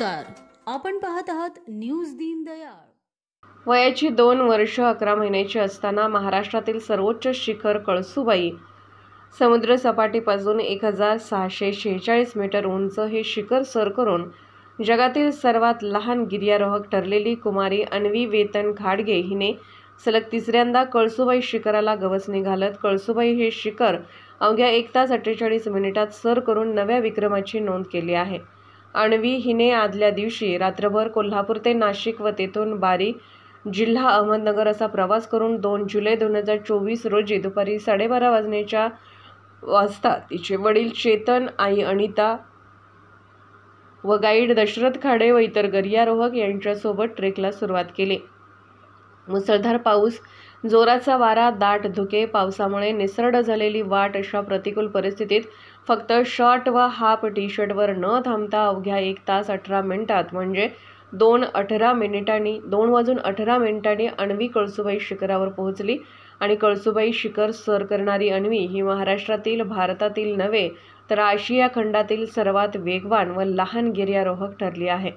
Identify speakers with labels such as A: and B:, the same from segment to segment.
A: नमस्कार, आपण पाहत आहात न्यूज दीनदयाळ।
B: वयाची 2 वर्ष 11 महिन्याची असताना महाराष्ट्रातील सर्वोच्च शिखर कळसूबाई समुद्र सपाटीपासून 1646 मीटर उंच हे शिखर सर करून जगातील सर्वात लहान गिर्यारोहक ठरलेली कुमारी अन्वी वेतन घाडगे हिने सलग तिसऱ्यांदा कळसूबाई शिखराला गवसणी घालत कळसूबाई हे शिखर अवघ्या 1 तास 48 मिनिटात सर करून नव्या विक्रमाची नोंद केली आहे। अन्वी हिने आदल्या दिवशी रात्रभर कोल्हापूर ते नाशिक व तेथून बारी जिल्हा अहमदनगर असा प्रवास करून 2 जुलै 2024 रोजी दुपारी 12:30 वाजता तिचे वडील चेतन, आई अनिता व गाईड दशरथ खाडे व इतर गिर्यारोहक यांच्यासोबत ट्रेकला सुरुवात केली। मुसळधार पाऊस, जोराचा वारा, दाट धुके, पावसामुळे निसरड झालेली वाट अशा प्रतिकूल परिस्थितीत फक्त शॉर्ट व हाफ टी शर्टवर न थांबता अवघ्या 1 तास 18 मिनिटात म्हणजे 2 वाजून 18 मिनिटांनी अन्वी कळसूबाई शिखरावर पोहोचली आणि कळसूबाई शिखर सर करणारी अन्वी ही महाराष्ट्रातील, भारतातील नव्हे तर आशिया खंडातील सर्वात वेगवान व लहान गिर्यारोहक ठरली आहे।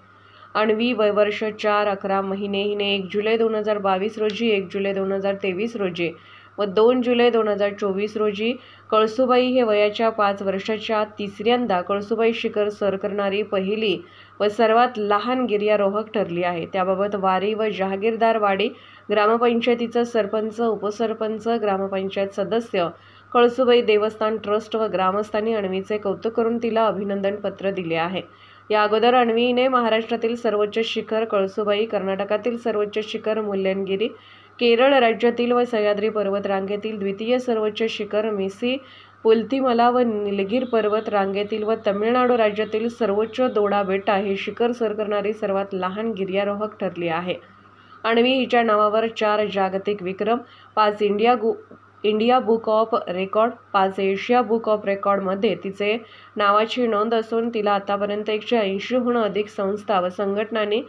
B: अन्वी वय वर्ष 4 11 महिने हिने 1 जुलै 2022 रोजी, 1 जुलै 2023 रोजी व 2 जुलै 2024 रोजी कळसूबाई हे वयाच्या 5 वर्षाच्या तिसऱ्यांदा कळसूबाई शिखर सर करणारी पहिली व सर्वात लहान गिर्यारोहक ठरली आहे। त्याबाबत वारी व जहागीरदारवाडी ग्रामपंचायतीचा सरपंच, उपसरपंच, ग्रामपंचायत सदस्य, कळसूबाई देवस्थान ट्रस्ट व ग्रामस्थांनी अन्वीचे कौतुक करून तिला अभिनंदन पत्र दिले आहे। या अगोदर अन्वीने महाराष्ट्रातील सर्वोच्च शिखर कळसूबाई, कर्नाटकातील सर्वोच्च शिखर मुल्लनगिरी, केरळ राज्यातील व सह्याद्री पर्वत रांगेतील द्वितीय सर्वोच्च शिखर मेसी पुलतीमला व निलगिरी पर्वत रांगेतील व तामिळनाडू राज्यातील सर्वोच्च दोडा बेट्टा हे शिखर सर करणारी सर्वात लहान गिर्यारोहक ठरली आहे। अन्वी हिच्या नावावर 4 जागतिक विक्रम, 5 India book of record, 5 Asia book of रेकॉर्डमध्ये तिचे नावाची नोंद असून तिला आतापर्यंत 180हून अधिक संस्था व संघटनांनी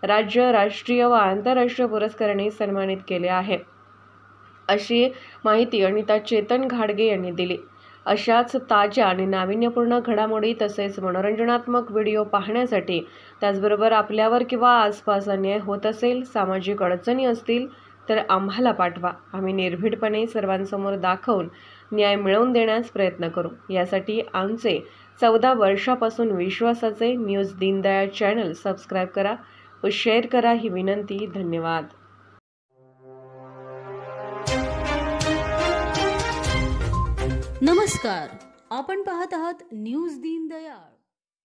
B: राज्य, राष्ट्रीय व आंतरराष्ट्रीय पुरस्कारांनी सन्मानित केले आहे, अशी माहिती अनिता चेतन घाडगे यांनी दिली। अशाच ताज्या आणि नाविन्यपूर्ण घडामोडी तसेच मनोरंजनात्मक व्हिडिओ पाहण्यासाठी, त्याचबरोबर आपल्यावर किंवा आसपास अन्याय होत असेल, सामाजिक अडचणी असतील तर आम्हाला पाठवा। आम्ही निर्भीडपणे सर्वांसमोर दाखवून न्याय मिळवून देण्यास प्रयत्न करू। यासाठी आमचे 14 वर्षापासून विश्वासाचे न्यूज दीनदयाळ चॅनल सबस्क्राईब करा व शेअर करा ही विनंती। धन्यवाद।
A: नमस्कार, आपण पाहत आहात न्यूज दीनदयाळ।